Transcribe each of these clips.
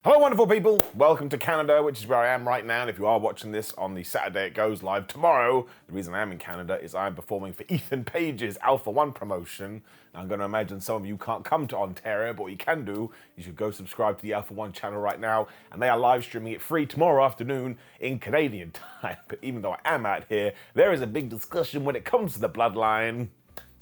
Hello, wonderful people. Welcome to Canada, which is where I am right now. And if you are watching this on the Saturday it goes live tomorrow, the reason I am in Canada is I'm performing for Ethan Page's Alpha One promotion. Now, I'm going to imagine some of you can't come to Ontario, but what you can do is you go subscribe to the Alpha One channel right now, and they are live streaming it free tomorrow afternoon in Canadian time. But even though I am out here, there is a big discussion when it comes to the Bloodline.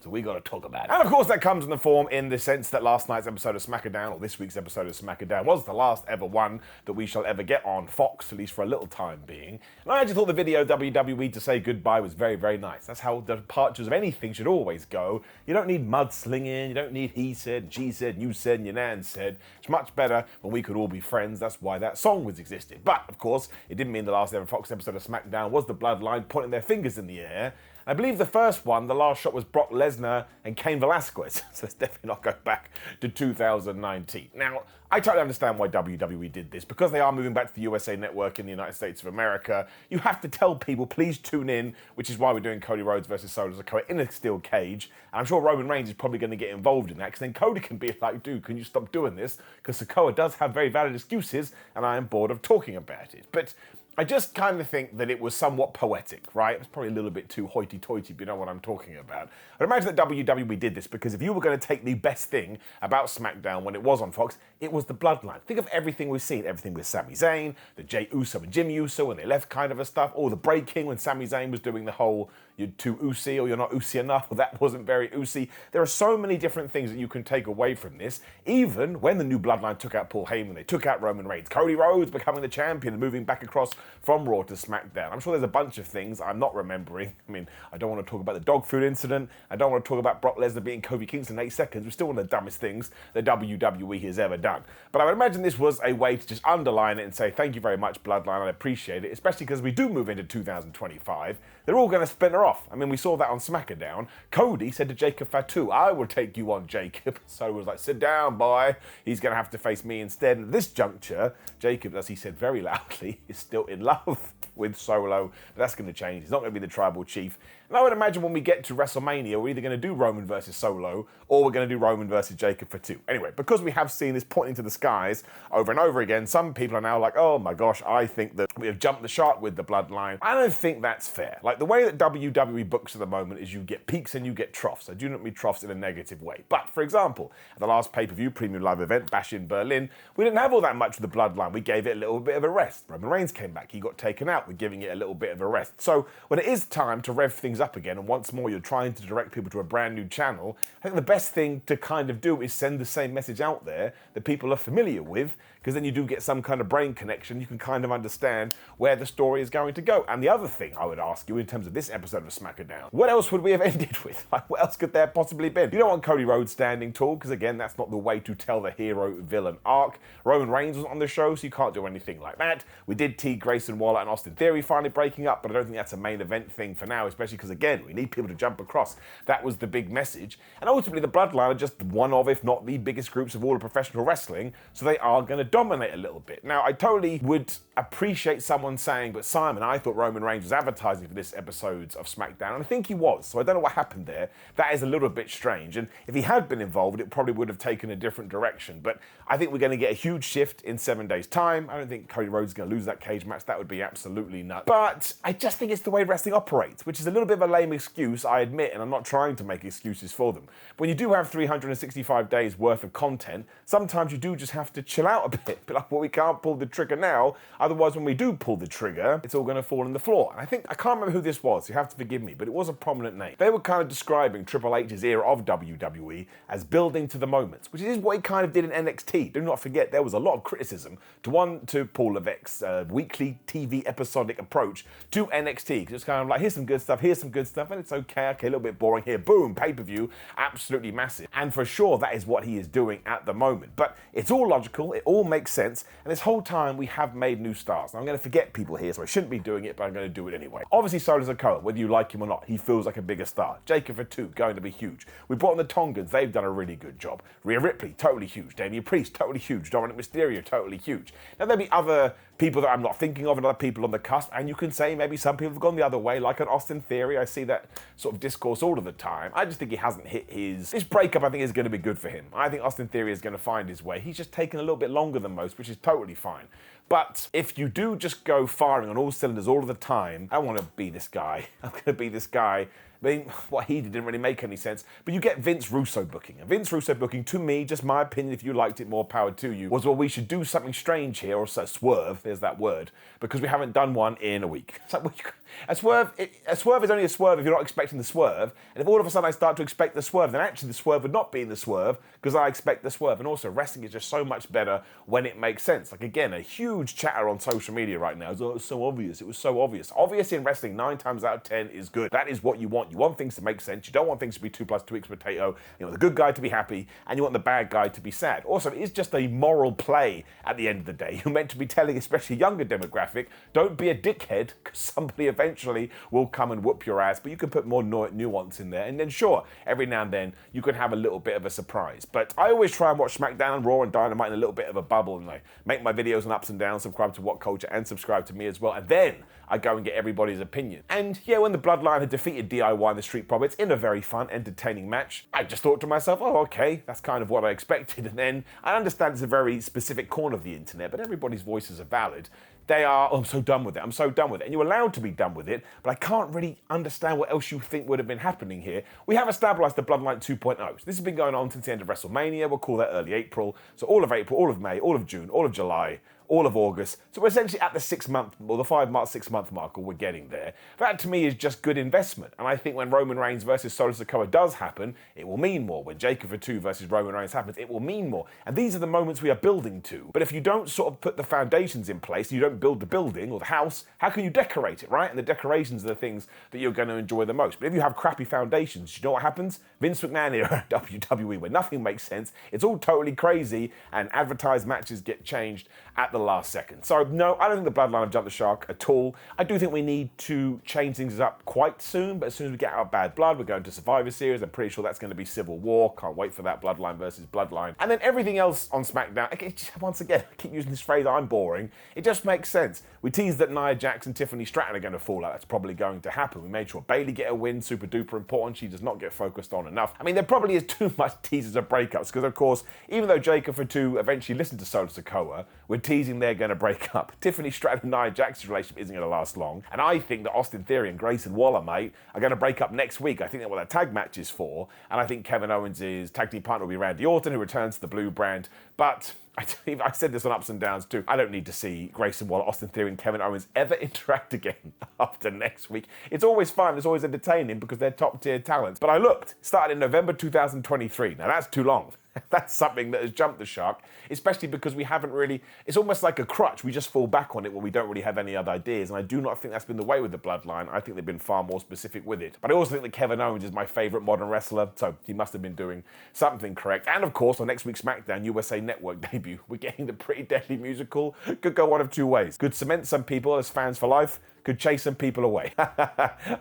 So we got to talk about it. And of course that comes in the form in the sense that last night's episode of SmackDown, or this week's episode of SmackDown, was the last ever one that we shall ever get on Fox, at least for a little time being. And I actually thought the video WWE to say goodbye was very, very nice. That's how the departures of anything should always go. You don't need mudslinging, you don't need he said, she said, you said, and your nan said. It's much better when we could all be friends. That's why that song was existed. But, of course, it didn't mean the last ever Fox episode of SmackDown was the Bloodline pointing their fingers in the air. I believe the first one, the last shot was Brock Lesnar and Cain Velasquez, so let's definitely not go back to 2019. Now, I totally understand why WWE did this. Because they are moving back to the USA Network in the United States of America, you have to tell people, please tune in, which is why we're doing Cody Rhodes versus Solo Sikoa in a steel cage. And I'm sure Roman Reigns is probably going to get involved in that, because then Cody can be like, dude, can you stop doing this? Because Sikoa does have very valid excuses, and I am bored of talking about it. But I just kind of think that it was somewhat poetic, right? It's probably a little bit too hoity-toity, but you know what I'm talking about. I'd imagine that WWE did this because if you were going to take the best thing about SmackDown when it was on Fox, it was the Bloodline. Think of everything we've seen. Everything with Sami Zayn, the Jey Uso and Jim Uso when they left kind of a stuff, or the breaking when Sami Zayn was doing the whole you're too Usi or you're not Usi enough, or that wasn't very Usi. There are so many different things that you can take away from this. Even when the new Bloodline took out Paul Heyman, they took out Roman Reigns, Cody Rhodes becoming the champion and moving back across from Raw to SmackDown. I'm sure there's a bunch of things I'm not remembering. I mean, I don't want to talk about the dog food incident. I don't want to talk about Brock Lesnar beating Kofi Kingston in 8 seconds, which is still one of the dumbest things that WWE has ever done. But I would imagine this was a way to just underline it and say, thank you very much, Bloodline, I appreciate it, especially because we do move into 2025. They're all going to splinter off. I mean, we saw that on SmackDown. Cody said to Jacob Fatu, I will take you on, Jacob. So he was like, sit down, boy. He's going to have to face me instead. And at this juncture, Jacob, as he said very loudly, is still in love with Solo. But that's going to change. He's not going to be the tribal chief. And I would imagine when we get to WrestleMania, we're either going to do Roman versus Solo, or we're going to do Roman versus Jacob Fatu. Anyway, because we have seen this pointing to the skies over and over again, some people are now like, oh my gosh, I think that we have jumped the shark with the Bloodline. I don't think that's fair. Like, the way that WWE books at the moment is you get peaks and you get troughs. I do not mean troughs in a negative way. But, for example, at the last pay-per-view premium live event, Bash in Berlin, we didn't have all that much with the Bloodline. We gave it a little bit of a rest. Roman Reigns came back. He got taken out. We're giving it a little bit of a rest. So, when it is time to rev things up again, and once more you're trying to direct people to a brand new channel, I think the best thing to kind of do is send the same message out there that people are familiar with, because then you do get some kind of brain connection. You can kind of understand where the story is going to go. And the other thing I would ask you in terms of this episode of SmackDown, what else would we have ended with? Like, what else could there possibly been? You don't want Cody Rhodes standing tall, because again, that's not the way to tell the hero-villain arc. Roman Reigns was on the show, so you can't do anything like that. We did T. Grayson Waller and Austin Theory finally breaking up, but I don't think that's a main event thing for now, especially because, again, we need people to jump across. That was the big message. And ultimately, the Bloodline are just one of, if not the biggest groups of all of professional wrestling, so they are going to dominate a little bit. Now, I totally would appreciate someone saying, but Simon, I thought Roman Reigns was advertising for this episode of SmackDown, and I think he was, so I don't know what happened there. That is a little bit strange, and if he had been involved, it probably would have taken a different direction, but I think we're going to get a huge shift in 7 days' time. I don't think Cody Rhodes is going to lose that cage match. That would be absolutely nuts. But I just think it's the way wrestling operates, which is a little bit of a lame excuse, I admit, and I'm not trying to make excuses for them. But when you do have 365 days worth of content, sometimes you do just have to chill out a bit. But like, well, we can't pull the trigger now, otherwise when we do pull the trigger, it's all going to fall on the floor. And I can't remember who this was, you have to forgive me, but it was a prominent name. They were kind of describing Triple H's era of WWE as building to the moments, which is what he kind of did in NXT. Do not forget, there was a lot of criticism to Paul Levesque's weekly TV episodic approach to NXT, because it's kind of like, here's some good stuff, and it's okay, a little bit boring here, boom, pay-per-view, absolutely massive. And for sure, that is what he is doing at the moment. But it's all logical, it all makes sense, and this whole time we have made new stars. Now, I'm going to forget people here, so I shouldn't be doing it, but I'm going to do it anyway. Obviously, Solo Sikoa, whether you like him or not, he feels like a bigger star. Jacob Fatu, going to be huge. We brought in the Tongans, they've done a really good job. Rhea Ripley, totally huge. Damian Priest, totally huge. Dominic Mysterio, totally huge. Now, there'll be other people that I'm not thinking of and other people on the cusp, and you can say maybe some people have gone the other way, like an Austin Theory. I see that sort of discourse all of the time. I just think he hasn't hit his breakup. I think is going to be good for him. I think Austin Theory is going to find his way. He's just taken a little bit longer longer than most, which is totally fine. But if you do just go firing on all cylinders all of the time, I want to be this guy. I'm going to be this guy. I mean, what he did didn't really make any sense. But you get Vince Russo booking. And Vince Russo booking, to me, just my opinion, if you liked it, more power to you, was, well, we should do something strange here, or a swerve, there's that word, because we haven't done one in a week. It's like, well, a swerve is only a swerve if you're not expecting the swerve. And if all of a sudden I start to expect the swerve, then actually the swerve would not be in the swerve, because I expect the swerve. And also, wrestling is just so much better when it makes sense. Like, again, a huge chatter on social media right now is, oh, it's so obvious. It was so obvious. Obvious in wrestling 9 times out of 10 is good. That is what you want. You want things to make sense. You don't want things to be 2 + 2 = potato. You want the good guy to be happy, and you want the bad guy to be sad. Also, it is just a moral play at the end of the day. You're meant to be telling, especially a younger demographic, don't be a dickhead, because somebody eventually will come and whoop your ass. But you can put more nuance in there. And then, sure, every now and then, you can have a little bit of a surprise. But I always try and watch SmackDown, Raw, and Dynamite in a little bit of a bubble, and I make my videos on ups and downs, subscribe to What Culture, and subscribe to me as well. And then I go and get everybody's opinion. And yeah, when the Bloodline had defeated DIY and the Street Profits in a very fun, entertaining match, I just thought to myself, oh, okay, that's kind of what I expected. And then I understand it's a very specific corner of the internet, but everybody's voices are valid. They are, oh, I'm so done with it, I'm so done with it. And you're allowed to be done with it, but I can't really understand what else you think would have been happening here. We have established the Bloodline 2.0. So this has been going on since the end of WrestleMania. We'll call that early April. So all of April, all of May, all of June, all of July, all of August. So we're essentially at the 6-month, or the 6-month mark, or we're getting there. That to me is just good investment. And I think when Roman Reigns versus Solo Sikoa does happen, it will mean more. When Jacob Fatu versus Roman Reigns happens, it will mean more. And these are the moments we are building to. But if you don't sort of put the foundations in place, you don't build the building or the house, how can you decorate it, right? And the decorations are the things that you're going to enjoy the most. But if you have crappy foundations, you know what happens? Vince McMahon era WWE, where nothing makes sense, it's all totally crazy, and advertised matches get changed at the last second. So no, I don't think the Bloodline have jumped the shark at all. I do think we need to change things up quite soon, but as soon as we get out Bad Blood, we're going to Survivor Series. I'm pretty sure that's going to be Civil War. Can't wait for that, Bloodline versus Bloodline. And then everything else on SmackDown, once again, I keep using this phrase, I'm boring. It just makes sense. We teased that Nia Jax and Tiffany Stratton are going to fall out. That's probably going to happen. We made sure Bayley get a win, super duper important. She does not get focused on enough. I mean, there probably is too much teasers of breakups, because of course, even though Jacob Fatu eventually listened to Solo Sikoa, we're teasing they're going to break up. Tiffany Stratton and Nia Jax's relationship isn't going to last long. And I think that Austin Theory and Grayson Waller, mate, are going to break up next week. I think that's what that tag match is for. And I think Kevin Owens' tag team partner will be Randy Orton, who returns to the Blue brand. But I said this on Ups and Downs too. I don't need to see Grayson Waller, Austin Theory, and Kevin Owens ever interact again after next week. It's always fun. It's always entertaining because they're top tier talents. But I looked. Started in November 2023. Now that's too long. That's something that has jumped the shark, especially because we haven't really, it's almost like a crutch. We just fall back on it when we don't really have any other ideas. And I do not think that's been the way with the Bloodline. I think they've been far more specific with it. But I also think that Kevin Owens is my favorite modern wrestler, so he must have been doing something correct. And of course, on next week's SmackDown USA Network debut, we're getting the Pretty Deadly musical. Could go one of two ways. Could cement some people as fans for life, could chase some people away.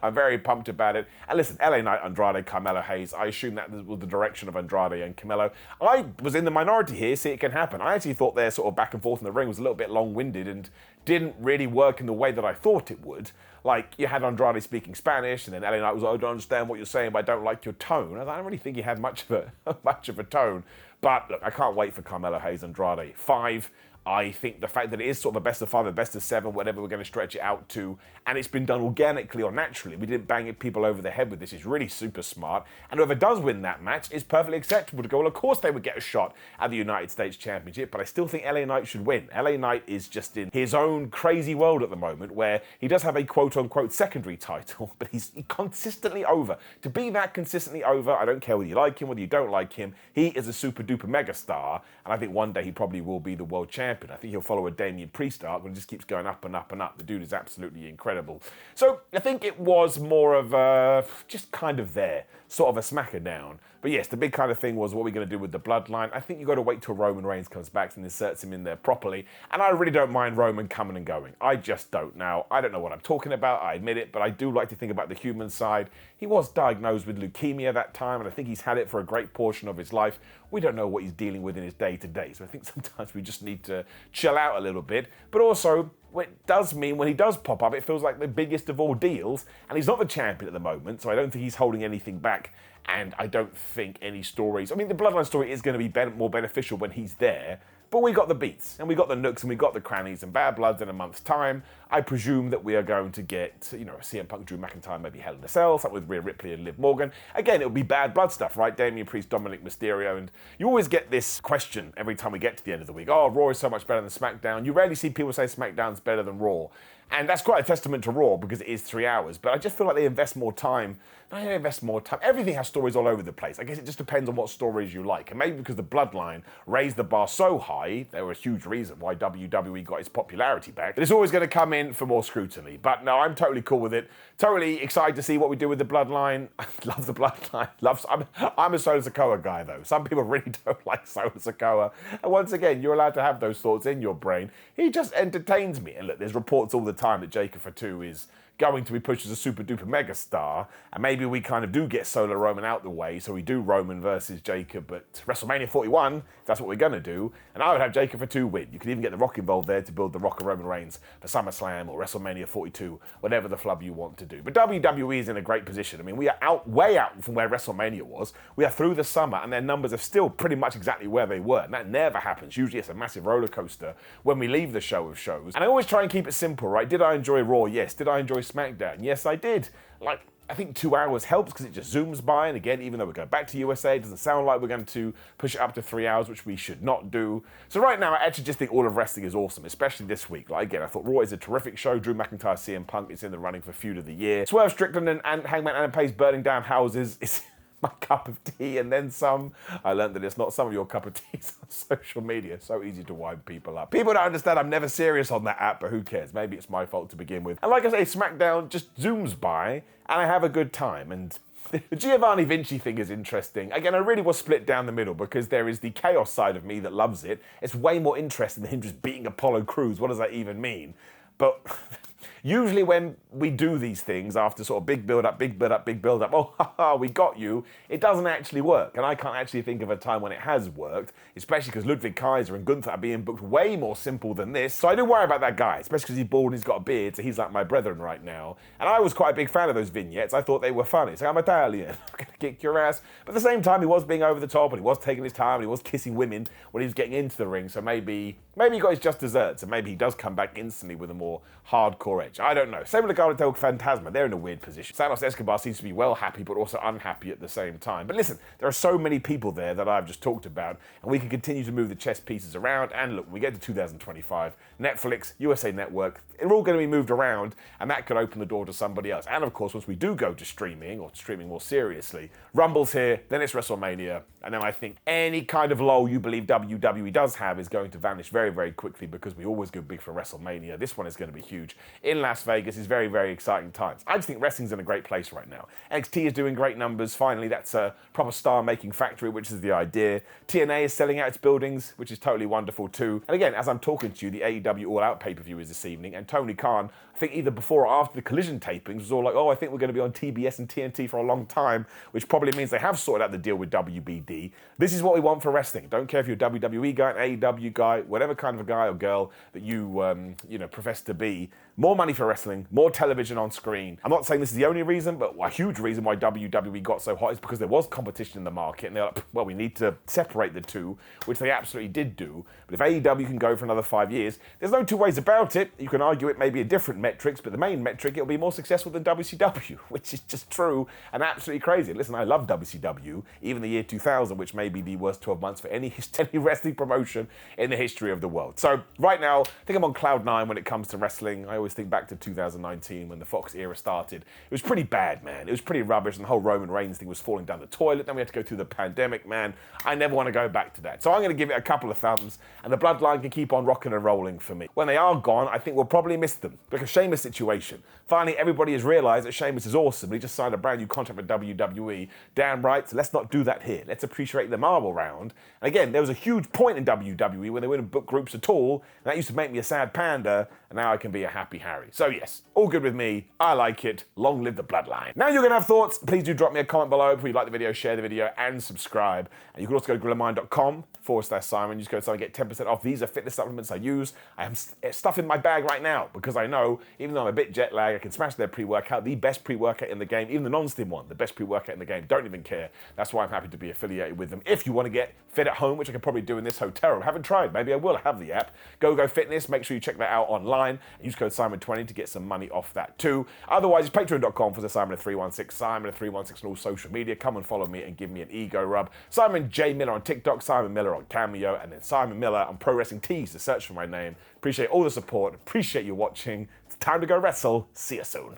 I'm very pumped about it. And listen, LA Knight, Andrade, Carmelo Hayes, I assume that was the direction of Andrade and Carmelo. I was in the minority here, see it can happen. I actually thought their sort of back and forth in the ring was a little bit long-winded and didn't really work in the way that I thought it would. Like, you had Andrade speaking Spanish, and then LA Knight was like, I don't understand what you're saying, but I don't like your tone. I don't really think he had much of a tone. But look, I can't wait for Carmelo Hayes Andrade 5. I think the fact that it is sort of a best of 5, a best of 7, whatever we're going to stretch it out to, and it's been done organically or naturally, we didn't bang people over the head with this, is really super smart. And whoever does win that match is perfectly acceptable to go, well, of course they would get a shot at the United States Championship, but I still think LA Knight should win. LA Knight is just in his own crazy world at the moment, where he does have a quote-unquote secondary title, but he's consistently over. To be that consistently over, I don't care whether you like him, whether you don't like him, he is a super-duper megastar, and I think one day he probably will be the world champion. I think he'll follow a Damian Priest arc, but it just keeps going up and up and up. The dude is absolutely incredible. So I think it was more of a, just kind of there, sort of a smacker down. But yes, the big kind of thing was, what are we going to do with the Bloodline? I think you've got to wait till Roman Reigns comes back and inserts him in there properly. And I really don't mind Roman coming and going. I just don't. Now, I don't know what I'm talking about, I admit it, but I do like to think about the human side. He was diagnosed with leukemia that time, and I think he's had it for a great portion of his life. We don't know what he's dealing with in his day-to-day, so I think sometimes we just need to chill out a little bit. But also, it does mean when he does pop up, it feels like the biggest of all deals, and he's not the champion at the moment, so I don't think he's holding anything back, and I don't think any stories... I mean, the Bloodline story is going to be more beneficial when he's there, But we got the beats, and we got the nooks, and we got the crannies, and Bad Blood's in a month's time. I presume that we are going to get, CM Punk, Drew McIntyre, maybe Hell in a Cell, something with Rhea Ripley and Liv Morgan. Again, it'll be Bad Blood stuff, right? Damian Priest, Dominic Mysterio, and you always get this question every time we get to the end of the week. Oh, Raw is so much better than SmackDown. You rarely see people say SmackDown's better than Raw. And that's quite a testament to Raw because it is 3 hours. But I just feel like they invest more time. They invest more time. Everything has stories all over the place. I guess it just depends on what stories you like. And maybe because the Bloodline raised the bar so high, they were a huge reason why WWE got its popularity back. But it's always going to come in for more scrutiny. But no, I'm totally cool with it. Totally excited to see what we do with the Bloodline. I love the Bloodline. I'm a Solo Sikoa guy, though. Some people really don't like Solo Sikoa. And once again, you're allowed to have those thoughts in your brain. He just entertains me. And look, there's reports all the time that Jacob Fatu is going to be pushed as a super duper mega star, and maybe we kind of do get Solo Roman out the way, so we do Roman versus Jacob at WrestleMania 41, if that's what we're going to do, and I would have Jacob Fatu win. You could even get The Rock involved there to build The Rock and Roman Reigns for SummerSlam or WrestleMania 42, whatever the flub you want to do. But WWE is in a great position. I mean, we are way out from where WrestleMania was. We are through the summer, and their numbers are still pretty much exactly where they were, and that never happens. Usually it's a massive roller coaster when we leave the show of shows. And I always try and keep it simple, right? Did I enjoy Raw? Yes. Did I enjoy SmackDown? Yes, I did. I think 2 hours helps because it just zooms by, and again, even though we're going back to USA, it doesn't sound like we're going to push it up to 3 hours, which we should not do. So right now, I actually just think all of wrestling is awesome, especially this week. Again, I thought Raw is a terrific show. Drew McIntyre, CM Punk is in the running for Feud of the Year. Swerve Strickland and Hangman Adam Page burning down houses is my cup of tea, and then some. I learned that it's not some of your cup of teas on social media. So easy to wind people up. People don't understand I'm never serious on that app, but who cares? Maybe it's my fault to begin with. And like I say, SmackDown just zooms by, and I have a good time. And the Giovanni Vinci thing is interesting. Again, I really was split down the middle because there is the chaos side of me that loves it. It's way more interesting than him just beating Apollo Crews. What does that even mean? But usually when we do these things after sort of big build up, oh, haha, we got you, it doesn't actually work. And I can't actually think of a time when it has worked, especially because Ludwig Kaiser and Gunther are being booked way more simple than this. So I do worry about that guy, especially because he's bald and he's got a beard, so he's like my brethren right now. And I was quite a big fan of those vignettes. I thought they were funny. It's like, I'm Italian, I'm going to kick your ass. But at the same time, he was being over the top, and he was taking his time, and he was kissing women when he was getting into the ring. So maybe he got his just desserts, and maybe he does come back instantly with a more hardcore edge. I don't know. Same with Legado del Fantasma. They're in a weird position. Santos Escobar seems to be well happy, but also unhappy at the same time. But listen, there are so many people there that I've just talked about, and we can continue to move the chess pieces around. And look, when we get to 2025, Netflix, USA Network, they're all going to be moved around, and that could open the door to somebody else. And of course, once we do go to streaming, or streaming more seriously, Rumble's here, then it's WrestleMania, and then I think any kind of lull you believe WWE does have is going to vanish very, very quickly because we always go big for WrestleMania. This one is going to be huge. In Las Vegas is very, very exciting times. I just think wrestling's in a great place right now. NXT is doing great numbers. Finally, that's a proper star-making factory, which is the idea. TNA is selling out its buildings, which is totally wonderful too. And again, as I'm talking to you, the AEW All Out pay-per-view is this evening, and Tony Khan, I think either before or after the Collision tapings, was all like, oh, I think we're going to be on TBS and TNT for a long time, which probably means they have sorted out the deal with WBD. This is what we want for wrestling. Don't care if you're a WWE guy, an AEW guy, whatever kind of a guy or girl that you profess to be. More money for wrestling, more television on screen. I'm not saying this is the only reason, but a huge reason why WWE got so hot is because there was competition in the market, and they're like, well, we need to separate the two, which they absolutely did do. But if AEW can go for another 5 years, there's no two ways about it. You can argue it may be a different metrics, but the main metric, it'll be more successful than WCW, which is just true and absolutely crazy. Listen, I love WCW, even the year 2000, which may be the worst 12 months for any wrestling promotion in the history of the world. So right now, I think I'm on cloud 9 when it comes to wrestling. I always think back to 2019 when the Fox era started. It was pretty bad, man. It was pretty rubbish, and the whole Roman Reigns thing was falling down the toilet. Then we had to go through the pandemic, man. I never want to go back to that. So I'm going to give it a couple of thumbs, and the Bloodline can keep on rocking and rolling for me. When they are gone, I think we'll probably miss them. Like a Sheamus situation. Finally, everybody has realized that Sheamus is awesome. He just signed a brand new contract with WWE. Damn right, so let's not do that here. Let's appreciate the marble round. And again, there was a huge point in WWE when they wouldn't book groups at all, and that used to make me a sad panda, and now I can be a happy Harry. So yes, all good with me. I like it. Long live the Bloodline. Now you're going to have thoughts. Please do drop me a comment below. If you like the video, share the video, and subscribe. And you can also go to GorillaMind.com/Simon. Just go to and get 10% off. These are fitness supplements I use. I have stuff in my bag right now because I know, even though I'm a bit jet lagged, I can smash their pre-workout, the best pre-workout in the game, even the non-stim one, the best pre-workout in the game. Don't even care. That's why I'm happy to be affiliated affiliated with them. If you want to get fit at home, which I can probably do in this hotel room, haven't tried, maybe I will, I have the app. Go Fitness, make sure you check that out online. Use code Simon20 to get some money off that too. Otherwise, it's patreon.com/Simon316, Simon316 on all social media. Come and follow me and give me an ego rub. Simon J. Miller on TikTok, Simon Miller on Cameo, and then Simon Miller on Pro Wrestling Tees to search for my name. Appreciate all the support, appreciate you watching. It's time to go wrestle. See you soon.